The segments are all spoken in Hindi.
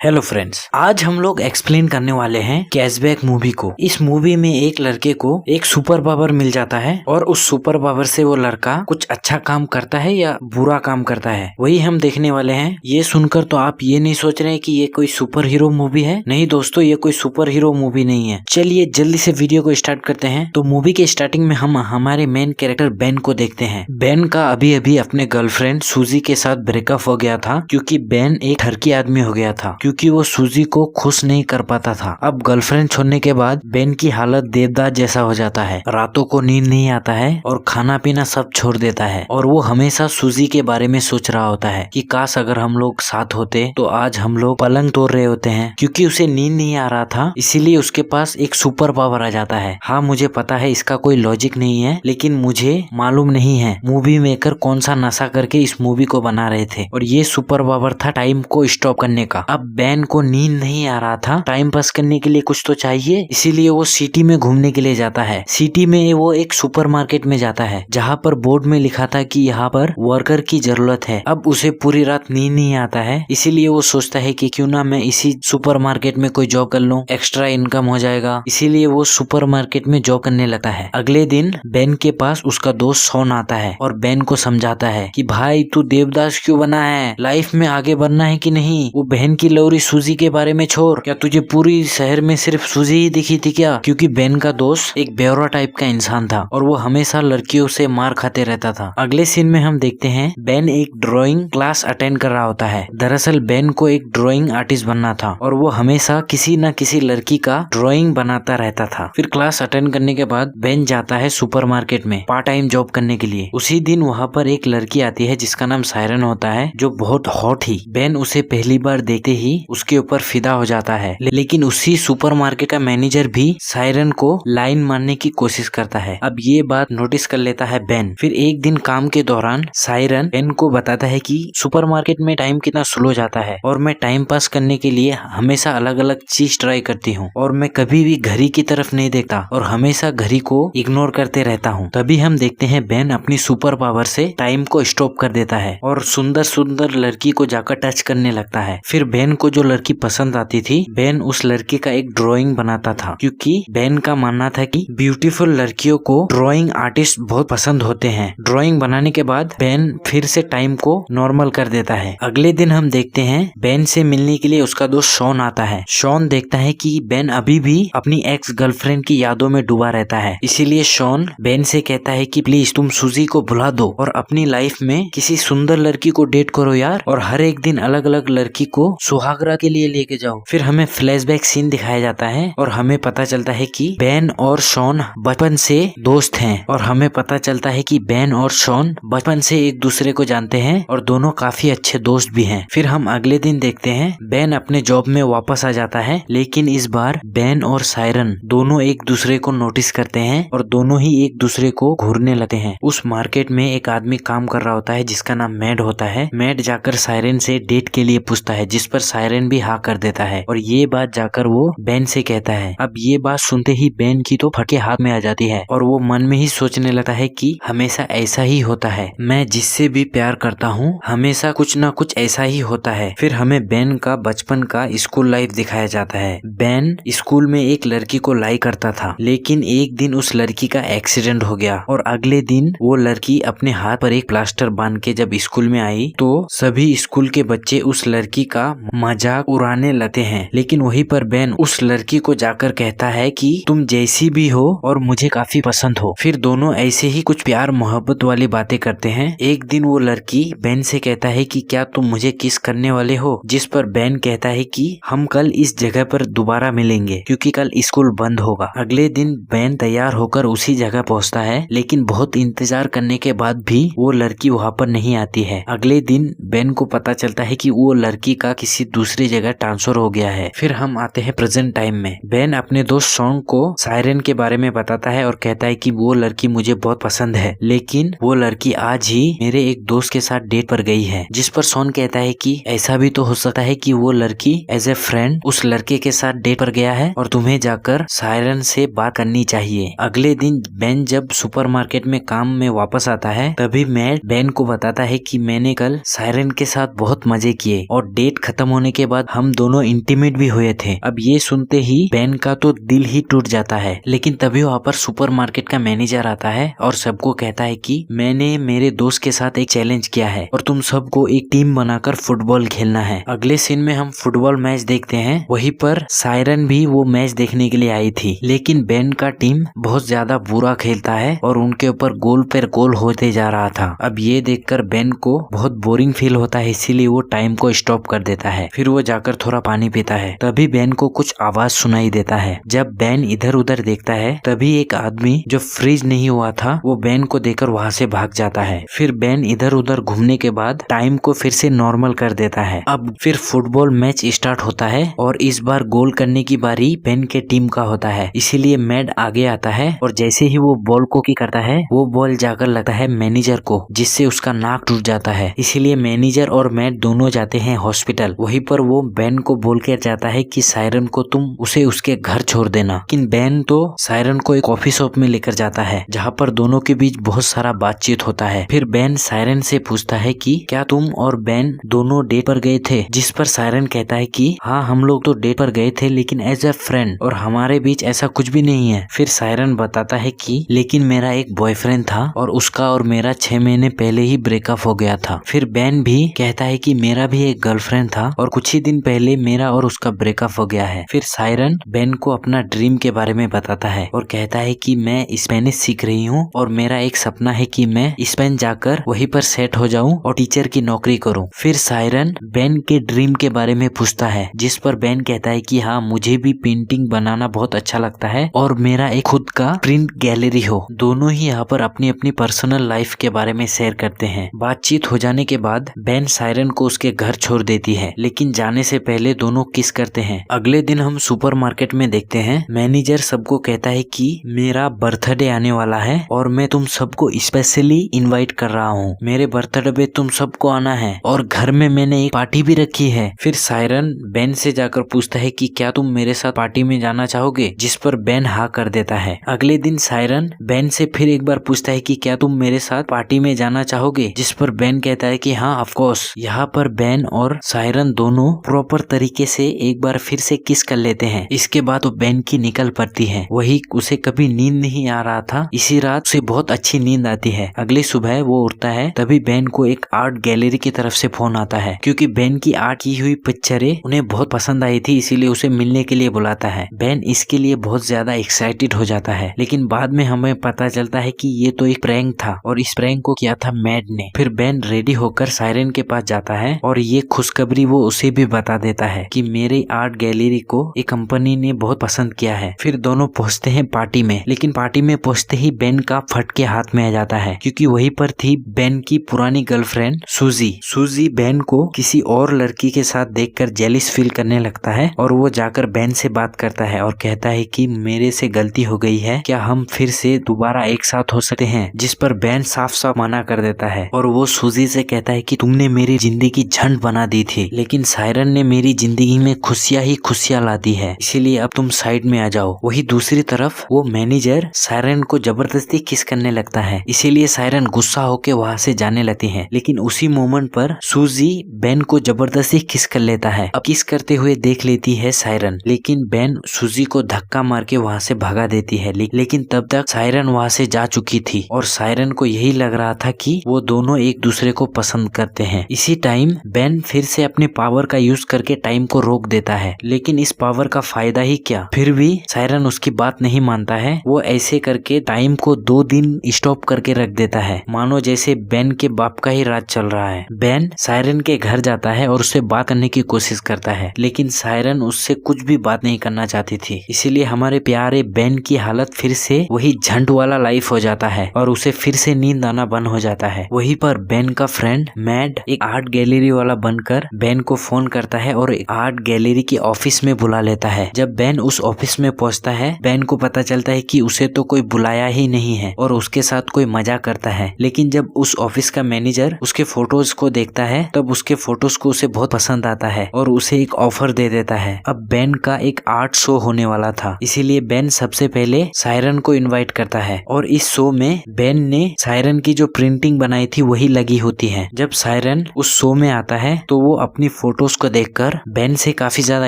हेलो फ्रेंड्स, आज हम लोग एक्सप्लेन करने वाले हैं कैशबैक मूवी को। इस मूवी में एक लड़के को एक सुपर पावर मिल जाता है और उस सुपर पावर से वो लड़का कुछ अच्छा काम करता है या बुरा काम करता है, वही हम देखने वाले हैं। ये सुनकर तो आप ये नहीं सोच रहे हैं कि ये कोई सुपर हीरो मूवी है। नहीं दोस्तों, ये कोई सुपर हीरो मूवी नहीं है। चलिए जल्दी से वीडियो को स्टार्ट करते हैं। तो मूवी के स्टार्टिंग में हम हमारे मेन कैरेक्टर बेन को देखते हैं। बेन का अभी अभी अपने गर्लफ्रेंड सूजी के साथ ब्रेकअप हो गया था, क्योंकि बेन एक ठरकी आदमी हो गया था, क्योंकि वो सूजी को खुश नहीं कर पाता था। अब गर्लफ्रेंड छोड़ने के बाद बेन की हालत देवदास जैसा हो जाता है। रातों को नींद नहीं आता है और खाना पीना सब छोड़ देता है, और वो हमेशा सूजी के बारे में सोच रहा होता है कि काश अगर हम लोग साथ होते तो आज हम लोग पलंग तोड़ रहे होते हैं। क्योंकि उसे नींद नहीं आ रहा था, इसीलिए उसके पास एक सुपर पावर आ जाता है। हाँ, मुझे पता है इसका कोई लॉजिक नहीं है, लेकिन मुझे मालूम नहीं है मूवी मेकर कौन सा नशा करके इस मूवी को बना रहे थे, और ये सुपर पावर था टाइम को स्टॉप करने का। अब बेन को नींद नहीं आ रहा था, टाइम पास करने के लिए कुछ तो चाहिए, इसीलिए वो सिटी में घूमने के लिए जाता है। सिटी में वो एक सुपरमार्केट में जाता है, जहाँ पर बोर्ड में लिखा था कि यहाँ पर वर्कर की जरूरत है। अब उसे पूरी रात नींद नहीं आता है, इसीलिए वो सोचता है कि क्यों ना मैं इसी सुपरमार्केट में कोई जॉब कर लूं, एक्स्ट्रा इनकम हो जाएगा। इसीलिए वो सुपरमार्केट में जॉब करने लगता है। अगले दिन बेन के पास उसका दोस्त शॉन आता है और बेन को समझाता है कि भाई तू देवदास क्यों बना है, लाइफ में आगे बढ़ना है कि नहीं। वो बहन की लौरी सूजी के बारे में छोड़, क्या तुझे पूरी शहर में सिर्फ सूजी ही दिखी थी क्या? क्योंकि बेन का दोस्त एक बेवरा टाइप का इंसान था और वो हमेशा लड़कियों से मार खाते रहता था। अगले सीन में हम देखते हैं बेन एक ड्राइंग क्लास अटेंड कर रहा होता है। दरअसल बेन को एक ड्राइंग आर्टिस्ट बनना था और वो हमेशा किसी न किसी लड़की का ड्राइंग बनाता रहता था। फिर क्लास अटेंड करने के बाद बेन जाता है सुपरमार्केट में पार्ट टाइम जॉब करने के लिए। उसी दिन वहाँ पर एक लड़की आती है जिसका नाम सायरन होता है, जो बहुत हॉट ही। बेन उसे पहली बार देखते ही उसके ऊपर फिदा हो जाता है, लेकिन उसी सुपरमार्केट का मैनेजर भी सायरन को लाइन मारने की कोशिश करता है। अब ये बात नोटिस कर लेता है बेन। फिर एक दिन काम के दौरान सायरन बेन को बताता है कि सुपरमार्केट में टाइम कितना स्लो जाता है और मैं टाइम पास करने के लिए हमेशा अलग अलग चीज ट्राई करती हूँ, और मैं कभी भी घड़ी की तरफ नहीं देखता और हमेशा घड़ी को इग्नोर करते रहता हूँ। तभी हम देखते हैं बेन अपनी सुपर पावर से टाइम को स्टॉप कर देता है और सुंदर सुंदर लड़की को जाकर टच करने लगता है। फिर बेन को जो लड़की पसंद आती थी, बेन उस लड़की का एक ड्राइंग बनाता था, क्योंकि बेन का मानना था कि ब्यूटीफुल लड़कियों को ड्राइंग आर्टिस्ट बहुत पसंद होते हैं। ड्राइंग बनाने के बाद बेन फिर से टाइम को नॉर्मल कर देता है। अगले दिन हम देखते हैं बेन से मिलने के लिए उसका दोस्त शॉन आता है। शॉन देखता है कि बेन अभी भी अपनी एक्स गर्लफ्रेंड की यादों में डूबा रहता है, इसीलिए शॉन बेन से कहता है कि प्लीज तुम सूजी को भुला दो और अपनी लाइफ में किसी सुंदर लड़की को डेट करो यार, और हर एक दिन अलग अलग लड़की को सुहागरा के लिए लेके जाओ। फिर हमें फ्लैशबैक सीन दिखाया जाता है और हमें पता चलता है कि बेन और शॉन बचपन से दोस्त हैं, और हमें पता चलता है कि बेन और शॉन बचपन से एक दूसरे को जानते हैं और दोनों काफी अच्छे दोस्त भी हैं। फिर हम अगले दिन देखते हैं बेन अपने जॉब में वापस आ जाता है, लेकिन इस बार बेन और सायरन दोनों एक दूसरे को नोटिस करते हैं और दोनों ही एक दूसरे को घूरने लगते हैं। उस मार्केट में एक आदमी काम कर रहा होता है जिसका नाम मैड होता है। मैड जाकर सायरन से डेट के लिए पूछता है, जिस पर सायरन भी हाँ कर देता है, और ये बात जाकर वो बेन से कहता है। अब ये बात सुनते ही बेन की तो फटके हाथ में आ जाती है और वो मन में ही सोचने लगता है कि हमेशा ऐसा ही होता है, मैं जिससे भी प्यार करता हूँ हमेशा कुछ ना कुछ ऐसा ही होता है। फिर हमें बेन का बचपन का स्कूल लाइफ दिखाया जाता है। बेन स्कूल में एक लड़की को लाइक करता था, लेकिन एक दिन उस लड़की का एक्सीडेंट हो गया और अगले दिन वो लड़की अपने हाथ पर एक प्लास्टर बांध के जब स्कूल में आई तो सभी स्कूल के बच्चे उस लड़की का मजाक उड़ाने लगते हैं। लेकिन वहीं पर बेन उस लड़की को जाकर कहता है कि तुम जैसी भी हो और मुझे काफी पसंद हो। फिर दोनों ऐसे ही कुछ प्यार मोहब्बत वाली बातें करते हैं। एक दिन वो लड़की बेन से कहता है कि क्या तुम मुझे किस करने वाले हो, जिस पर बेन कहता है कि हम कल इस जगह पर दोबारा मिलेंगे क्योंकि कल स्कूल बंद होगा। अगले दिन बेन तैयार होकर उसी जगह पहुंचता है, लेकिन बहुत इंतजार करने के बाद भी वो लड़की वहाँ पर नहीं आती है। अगले दिन बेन को पता चलता है कि वो लड़की का किसी दूसरी जगह ट्रांसफर हो गया है। फिर हम आते हैं प्रेजेंट टाइम में। बेन अपने दोस्त शॉन को सायरन के बारे में बताता है और कहता है कि वो लड़की मुझे बहुत पसंद है, लेकिन वो लड़की आज ही मेरे एक दोस्त के साथ डेट पर गई है। जिस पर शॉन कहता है कि ऐसा भी तो हो सकता है कि वो लड़की एज ए फ्रेंड उस लड़के के साथ डेट पर गया है और तुम्हें जाकर सायरन से बात करनी चाहिए। अगले दिन बेन जब सुपरमार्केट में काम में वापस आता है, तभी मैट बेन को बताता है कि मैंने कल सायरन के साथ बहुत मजे किए और डेट खत्म होने के बाद हम दोनों इंटीमेट भी हुए थे। अब ये सुनते ही बेन का तो दिल ही टूट जाता है। लेकिन तभी वहाँ पर सुपरमार्केट का मैनेजर आता है और सबको कहता है कि मैंने मेरे दोस्त के साथ एक चैलेंज किया है और तुम सबको एक टीम बनाकर फुटबॉल खेलना है। अगले सीन में हम फुटबॉल मैच देखते हैं। वहीं पर सायरन भी वो मैच देखने के लिए आई थी, लेकिन बेन का टीम बहुत ज्यादा बुरा खेलता है और उनके ऊपर गोल पर गोल होते जा रहा था। अब ये देखकर बेन को बहुत बोरिंग फील होता है, इसीलिए वो टाइम को स्टॉप कर देता है। फिर वो जाकर थोड़ा पानी पीता है। तभी बेन को कुछ आवाज सुनाई देता है। जब बेन इधर उधर देखता है तभी एक आदमी जो फ्रीज नहीं हुआ था वो बेन को देखकर वहाँ से भाग जाता है। फिर बेन इधर उधर घूमने के बाद टाइम को फिर से नॉर्मल कर देता है। अब फिर फुटबॉल मैच स्टार्ट होता है और इस बार गोल करने की बारी बेन के टीम का होता है, इसीलिए मैड आगे आता है और जैसे ही वो बॉल को किक करता है वो बॉल जाकर लगता है मैनेजर को, जिससे उसका नाक टूट जाता है। इसीलिए मैनेजर और मैड दोनों जाते हैं हॉस्पिटल। वहीं पर वो बेन को बोल के जाता है कि सायरन को तुम उसे उसके घर छोड़ देना। लेकिन बेन तो सायरन को एक कॉफी शॉप में लेकर जाता है जहाँ पर दोनों के बीच बहुत सारा बातचीत होता है। फिर बेन सायरन से पूछता है कि क्या तुम और बेन दोनों डेट पर गए थे, जिस पर सायरन कहता है कि हाँ हम लोग तो डेट पर गए थे लेकिन एज अ फ्रेंड, और हमारे बीच ऐसा कुछ भी नहीं है। फिर सायरन बताता है कि लेकिन मेरा एक बॉयफ्रेंड था और उसका और मेरा 6 महीने पहले ही ब्रेकअप हो गया था। फिर बेन भी कहता है कि मेरा भी एक गर्लफ्रेंड था और कुछ ही दिन पहले मेरा और उसका ब्रेकअप हो गया है। फिर सायरन बेन को अपना ड्रीम के बारे में बताता है और कहता है कि मैं स्पेनिश सीख रही हूँ और मेरा एक सपना है कि मैं स्पेन जाकर वहीं पर सेट हो जाऊं और टीचर की नौकरी करूं। फिर सायरन बेन के ड्रीम के बारे में पूछता है, जिस पर बेन कहता है कि हाँ मुझे भी पेंटिंग बनाना बहुत अच्छा लगता है और मेरा एक खुद का प्रिंट गैलरी हो। दोनों ही यहाँ पर अपनी अपनी पर्सनल लाइफ के बारे में शेयर करते हैं। बातचीत हो जाने के बाद बेन सायरन को उसके घर छोड़ देती है, लेकिन जाने से पहले दोनों किस करते हैं। अगले दिन हम सुपरमार्केट में देखते हैं मैनेजर सबको कहता है कि मेरा बर्थडे आने वाला है और मैं तुम सबको स्पेशली इनवाइट कर रहा हूँ। मेरे बर्थडे पे तुम सबको आना है और घर में मैंने एक पार्टी भी रखी है। फिर सायरन बेन से जाकर पूछता है कि क्या तुम मेरे साथ पार्टी में जाना चाहोगे, जिस पर बेन हाँ कर देता है। अगले दिन सायरन बेन से फिर एक बार पूछता है कि क्या तुम मेरे साथ पार्टी में जाना चाहोगे, जिस पर बेन कहता है कि हाँ ऑफ कोर्स। यहाँ पर बेन और सायरन दोनों प्रॉपर तरीके से एक बार फिर से किस कर लेते हैं। इसके बाद वो बेन की निकल पड़ती है। वही उसे कभी नींद नहीं आ रहा था, इसी रात उसे बहुत अच्छी नींद आती है। अगली सुबह वो उठता है, तभी बेन को एक आर्ट गैलरी की तरफ से फोन आता है, क्योंकि बेन की आर्ट की हुई पिक्चरें उन्हें बहुत पसंद आई थी, इसीलिए उसे मिलने के लिए बुलाता है। बेन इसके लिए बहुत ज्यादा एक्साइटेड हो जाता है, लेकिन बाद में हमें पता चलता है कि ये तो एक प्रैंक था और इस प्रैंक को किया था मैड ने। फिर बेन रेडी होकर सायरन के पास जाता है और ये खुशखबरी वो उसे भी बता देता है कि मेरे आर्ट गैलरी को एक कंपनी ने बहुत पसंद किया है। फिर दोनों पहुंचते हैं पार्टी में, लेकिन पार्टी में पहुंचते ही बेन का फटके हाथ में आ जाता है, क्योंकि वहीं पर थी बेन की पुरानी गर्लफ्रेंड सूजी। सूजी बेन को किसी और लड़की के साथ देखकर जेलिस फील करने लगता है और वो जाकर बेन से बात करता है और कहता है कि मेरे से गलती हो गई है, क्या हम फिर से दोबारा एक साथ हो सकते हैं, जिस पर बेन साफ साफ मना कर देता है और वो सूजी से कहता है कि तुमने मेरी जिंदगी झंड बना दी थी, लेकिन सायरन ने मेरी जिंदगी में खुशियां ही खुशियां ला दी है, इसीलिए अब तुम साइड में आ जाओ। वही दूसरी तरफ वो मैनेजर सायरन को जबरदस्ती किस करने लगता है, इसीलिए सायरन गुस्सा होकर वहाँ से जाने लगती है। लेकिन उसी मोमेंट पर सूजी बेन को जबरदस्ती किस कर लेता है। अब किस करते हुए देख लेती है सायरन, लेकिन बेन सूजी को धक्का मार के वहाँ से भगा देती है। लेकिन तब तक सायरन वहाँ से जा चुकी थी और सायरन को यही लग रहा था कि वो दोनों एक दूसरे को पसंद करते हैं। इसी टाइम बेन फिर से अपने पावर का यूज करके टाइम को रोक देता है, लेकिन इस पावर का फायदा ही क्या। फिर भी सायरन उसकी बात नहीं मानता है। वो ऐसे करके टाइम को 2 दिन स्टॉप करके रख देता है, मानो जैसे बेन के बाप का ही राज चल रहा है। बेन सायरन के घर जाता है और उससे बात करने की कोशिश करता है, लेकिन सायरन उससे कुछ भी बात नहीं करना चाहती थी। इसीलिए हमारे प्यारे बेन की हालत फिर से वही झंड वाला लाइफ हो जाता है और उसे फिर से नींद आना बंद हो जाता है। वहीं पर बेन का फ्रेंड मैड एक आर्ट गैलरी वाला बनकर बेन को फोन करता है और आर्ट गैलरी की ऑफिस में बुला लेता है। जब बेन उस ऑफिस में पहुंचता है, बेन को पता चलता है कि उसे तो कोई बुलाया ही नहीं है और उसके साथ कोई मजाक करता है। लेकिन जब उस ऑफिस का मैनेजर उसके फोटोज को देखता है, तब उसके फोटोज को उसे बहुत पसंद आता है और उसे एक ऑफर दे देता है। अब बेन का एक आर्ट शो होने वाला था, इसीलिए बेन सबसे पहले सायरन को इनवाइट करता है और इस शो में बेन ने सायरन की जो प्रिंटिंग बनाई थी वही लगी होती है। जब सायरन उस शो में आता है तो वो अपनी फोटोज को देखकर बेन से काफी ज्यादा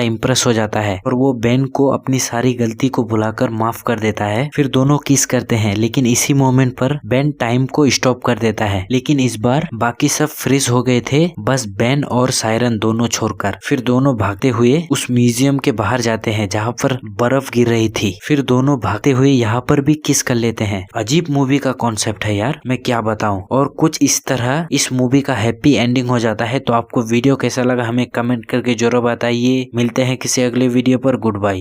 इम्प्रेस हो जाता है और वो बेन को अपनी सारी गलती को भुलाकर माफ कर देता है। फिर दोनों किस करते हैं, लेकिन इसी मोमेंट पर बेन टाइम को स्टॉप कर देता है। लेकिन इस बार बाकी सब फ्रीज हो गए थे, बस बेन और सायरन दोनों छोड़कर। फिर दोनों भागते हुए उस म्यूजियम के बाहर जाते हैं जहाँ पर बर्फ गिर रही थी। फिर दोनों भागते हुए यहाँ पर भी किस कर लेते हैं। अजीब मूवी का कॉन्सेप्ट है यार, मैं क्या बताऊं। और कुछ इस तरह इस मूवी का हैप्पी एंडिंग हो जाता है। तो आपको वीडियो कैसा लगा हमें कमेंट करके जरूर बताइए। मिलते हैं किसी अगले वीडियो पर। Good bye.